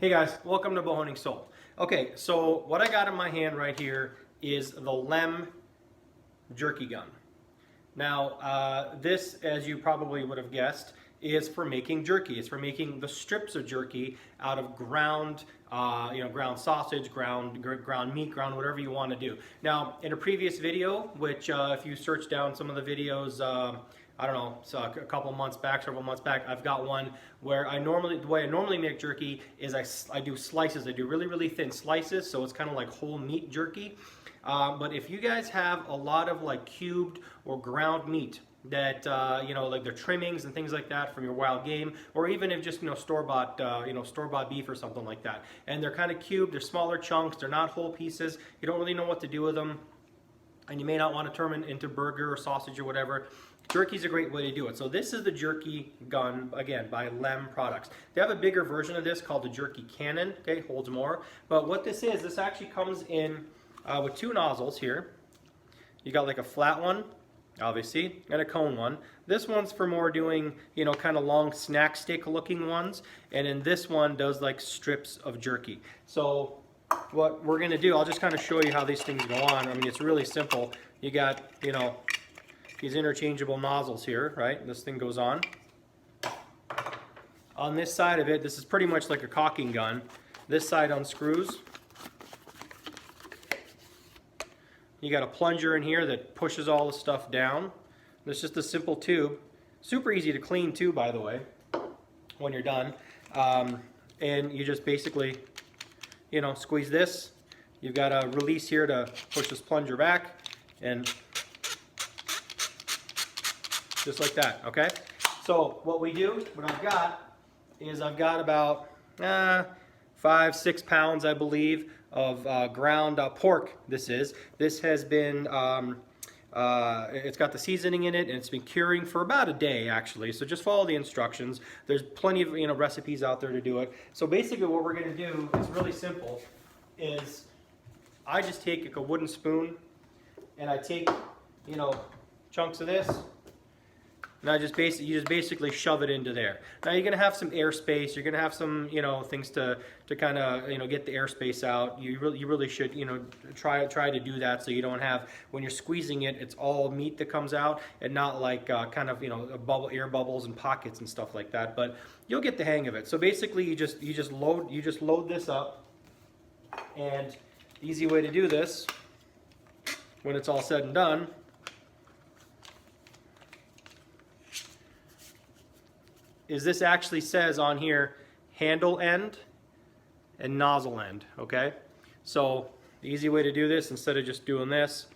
Hey guys, welcome to Bowhunting Soul. Okay, so what I got in my hand right here is the LEM jerky gun. Now, this, as you probably would have guessed, is for making jerky. It's for making the strips of jerky out of ground, ground sausage, ground meat, ground whatever you want to do. Now, in a previous video, which if you search down some of the videos, I don't know, so a couple months back, several months back, I've got one where the way I normally make jerky is I do slices. I do really, really thin slices, so it's kind of like whole meat jerky. But if you guys have a lot of like cubed or ground meat that, like the trimmings and things like that from your wild game, or even if just, store-bought, store-bought beef or something like that, and they're kind of cubed, they're smaller chunks, they're not whole pieces, you don't really know what to do with them, and you may not want to turn them into burger or sausage or whatever, jerky's a great way to do it. So this is the jerky gun, again, by LEM Products. They have a bigger version of this called the Jerky Cannon, okay, holds more. But what this is, this actually comes in with two nozzles here. You got like a flat one, obviously, and a cone one. This one's for more doing, kind of long snack stick looking ones. And then this one does like strips of jerky. So what we're gonna do, I'll just kind of show you how these things go on. I mean, it's really simple. You got, these interchangeable nozzles here, right? This thing goes on. On this side of it, this is pretty much like a caulking gun. This side unscrews. You got a plunger in here that pushes all the stuff down. It's just a simple tube. Super easy to clean too, by the way, when you're done. And you just basically, squeeze this. You've got a release here to push this plunger back, and just like that, okay? So what we do, what I've got is I've got about 5-6 pounds, I believe, of ground pork. This has been, it's got the seasoning in it, and it's been curing for about a day, actually. So just follow the instructions. There's plenty of recipes out there to do it. So basically what we're gonna do is really simple, is I just take a wooden spoon, and I take, chunks of this, and you just basically shove it into there. Now you're gonna have some airspace. You're gonna have some, things to kind of, get the airspace out. You really should, try to do that so you don't have, when you're squeezing it, it's all meat that comes out and not like kind of, air bubbles and pockets and stuff like that. But you'll get the hang of it. So basically, you just load this up, and the easy way to do this, when it's all said and done, is this actually says on here handle end and nozzle end, okay? So the easy way to do this, instead of just doing this,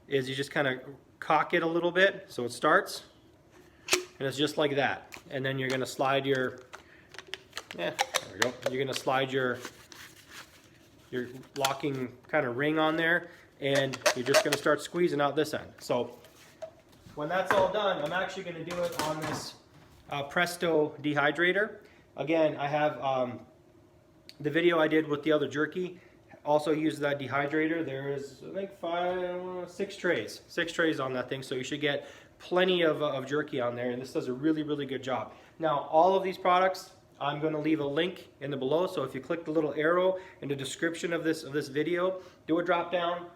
is you just kind of cock it a little bit so it starts, and it's just like that. And then you're gonna slide your, there we go. You're gonna slide your locking kind of ring on there, and you're just gonna start squeezing out this end. So when that's all done, I'm actually gonna do it on this Presto dehydrator. Again, I have the video I did with the other jerky also used that dehydrator. There is, I think, 6 trays on that thing, so you should get plenty of jerky on there, and this does a really, really good job. Now, all of these products, I'm going to leave a link in the below, so if you click the little arrow in the description of this video, do a drop down.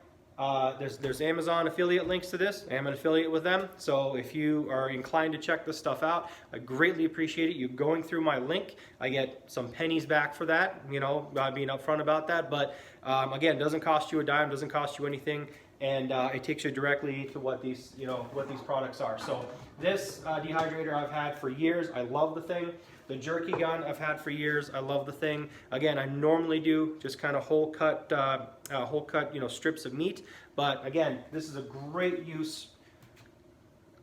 There's Amazon affiliate links to this. I'm an affiliate with them, so if you are inclined to check this stuff out, I greatly appreciate it. You going through my link, I get some pennies back for that, being upfront about that. But again, it doesn't cost you a dime, doesn't cost you anything, and it takes you directly to what these products are. So this dehydrator I've had for years. I love the thing. The jerky gun I've had for years. I love the thing. Again, I normally do just kind of whole cut, strips of meat. But again, this is a great use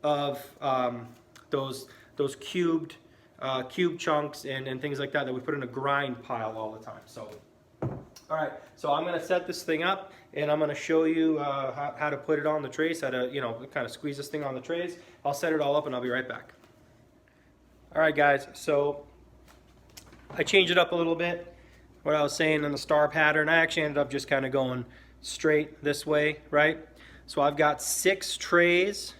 of those cubed chunks and things like that we put in a grind pile all the time. So, all right. So I'm going to set this thing up, and I'm going to show you how to put it on the trays, how to kind of squeeze this thing on the trays. I'll set it all up, and I'll be right back. Alright guys, so I changed it up a little bit. What I was saying in the star pattern, I actually ended up just kind of going straight this way, right? So I've got 6 trays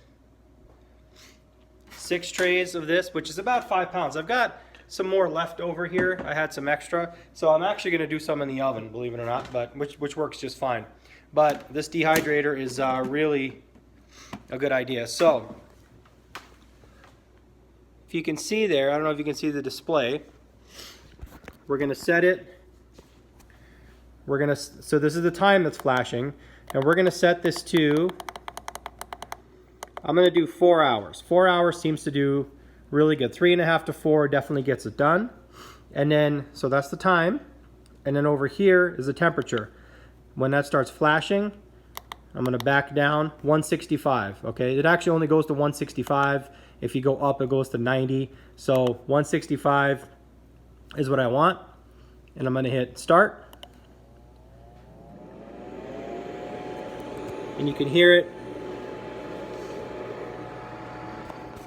of this, which is about 5 pounds. I've got some more left over here. I had some extra, so I'm actually going to do some in the oven, believe it or not, but which works just fine. But this dehydrator is really a good idea. So if you can see there, I don't know if you can see the display. We're going to set it. So this is the time that's flashing, and we're going to set this to, I'm going to do 4 hours. 4 hours seems to do really good. 3.5 to 4 definitely gets it done. And then, so that's the time. And then over here is the temperature. When that starts flashing, I'm going to back down 165. Okay, it actually only goes to 165. If you go up, it goes to 90. So 165 is what I want. And I'm going to hit start. And you can hear it.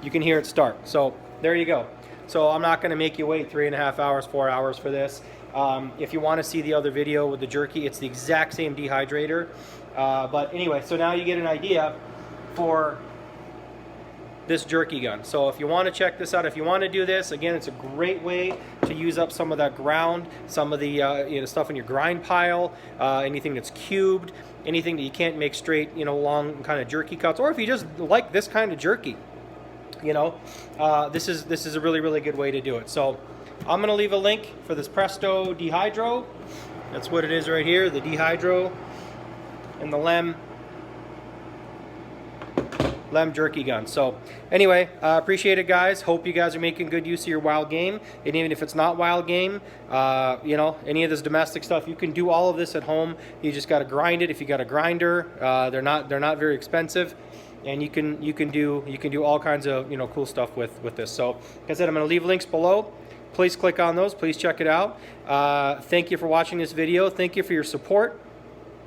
You can hear it start. So there you go. So I'm not going to make you wait 3.5 hours, 4 hours for this. If you want to see the other video with the jerky, it's the exact same dehydrator. But anyway, so now you get an idea for this jerky gun. So if you want to check this out, if you want to do this, again, it's a great way to use up some of that ground, some of the stuff in your grind pile, anything that's cubed, anything that you can't make straight, long kind of jerky cuts, or if you just like this kind of jerky, this is a really, really good way to do it. So I'm going to leave a link for this Presto Dehydro. That's what it is right here, the Dehydro and the LEM jerky gun. So anyway, appreciate it, guys. Hope you guys are making good use of your wild game. And even if it's not wild game, any of this domestic stuff, you can do all of this at home. You just got to grind it. If you got a grinder, they're not very expensive, and you can do all kinds of cool stuff with this. So like I said, I'm going to leave links below. Please click on those. Please check it out. Thank you for watching this video. Thank you for your support.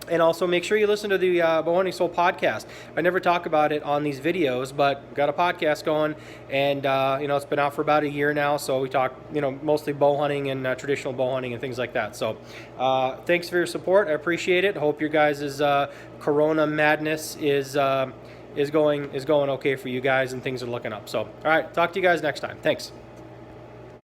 And also make sure you listen to the Bow Hunting Soul podcast. I never talk about it on these videos, but got a podcast going, and it's been out for about a year now. So we talk, mostly bow hunting and traditional bow hunting and things like that. So thanks for your support. I appreciate it. Hope your guys' Corona madness is going okay for you guys, and things are looking up. So all right, talk to you guys next time. Thanks.